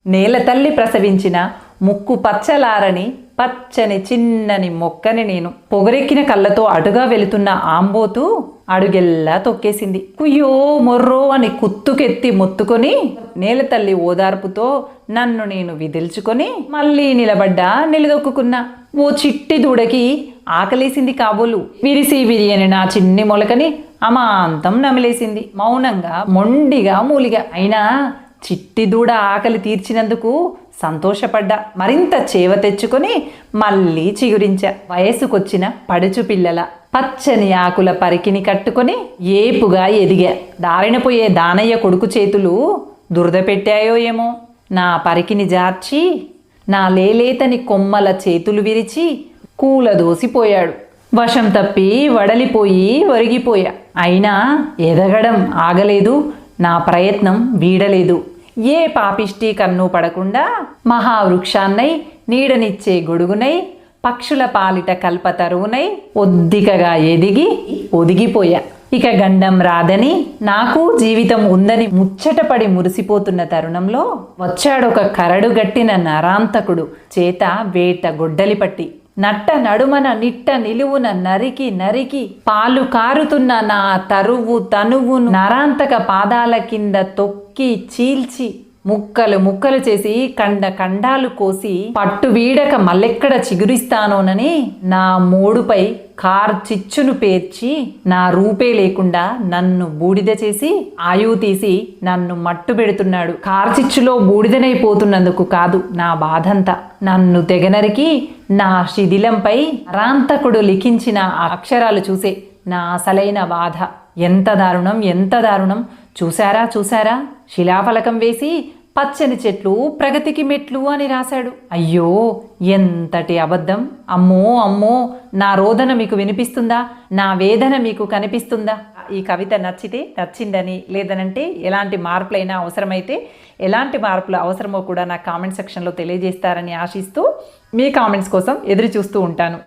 నేల తల్లి ప్రసవించిన ముక్కు పచ్చలారని పచ్చని చిన్నని మొక్కని నేను. పొగరెక్కిన కళ్ళతో అటుగా వెళుతున్న ఆంబోతు అడుగెల్లా తొక్కేసింది. కుయ్యో మొర్రో అని కుత్తుకెత్తి మొత్తుకొని నేల తల్లి ఓదార్పుతో నన్ను నేను విదిల్చుకొని మళ్ళీ నిలదొక్కుకున్నా. ఓ చిట్టి దూడకి ఆకలేసింది కాబోలు. విరిసి విరియని నా చిన్ని మొలకని అమాంతం నమిలేసింది. మౌనంగా మొండిగా మూలిగా. అయినా చిట్టి దూడ ఆకలి తీర్చినందుకు సంతోషపడ్డా. మరింత చేవ తెచ్చుకొని మళ్ళీ చిగురించా. వయసుకొచ్చిన పడుచు పిల్లల పచ్చని ఆకుల పరికిని కట్టుకొని ఏపుగా ఎదిగా. దారిన పోయే దానయ్య కొడుకు చేతులు దురద పెట్టాయో ఏమో. నా పరికిని జార్చి నా లేలేతని కొమ్మల చేతులు విరిచి కూలదోసిపోయాడు. వశం తప్పి వడలిపోయి ఒరిగిపోయా. అయినా ఎదగడం ఆగలేదు, నా ప్రయత్నం వీడలేదు. ఏ పాపిష్టి కన్ను పడకుండా మహావృక్షాన్నై నీడనిచ్చే గొడుగునై పక్షుల పాలిట కల్పతరువునై ఒద్దికగా ఎదిగి ఒదిగిపోయా. ఇక గండం రాదని నాకు జీవితం ఉందని ముచ్చటపడి మురిసిపోతున్న తరుణంలో వచ్చాడొక కరడుగట్టిన నరాంతకుడు. చేత వేట గొడ్డలి పట్టి నట్ట నడుమన నిట్ట నిలువున నరికి పాలు కారుతున్న నా తనువును నరాంతక పాదాల కింద తొక్కి చీల్చి ముక్కలు చేసి ఖండాలు కోసి పట్టు వీడక మల్లెక్కడ చిగురిస్తానోనని నా మోడుపై చిచ్చును పేర్చి నా రూపే లేకుండా నన్ను బూడిద చేసి ఆయువు తీసి నన్ను మట్టు పెడుతున్నాడు. చిచ్చులో బూడిదనైపోతున్నందుకు కాదు నా బాధంతా. నన్ను తెగనరికి నా శిథిలంపై రాంతకుడు లిఖించిన అక్షరాలు చూసే నా అసలైన బాధ. ఎంత దారుణం. చూసారా శిలాఫలకం వేసి పచ్చని చెట్లు ప్రగతికి మెట్లు అని రాశాడు. అయ్యో ఎంతటి అబద్ధం. అమ్మో నా రోదన మీకు వినిపిస్తుందా? నా వేదన మీకు కనిపిస్తుందా? ఈ కవిత నచ్చిందని లేదనంటే ఎలాంటి మార్పులైనా అవసరమైతే ఎలాంటి మార్పులు అవసరమో కూడా నా కామెంట్ సెక్షన్లో తెలియజేస్తారని ఆశిస్తూ మీ కామెంట్స్ కోసం ఎదురు చూస్తూ ఉంటాను.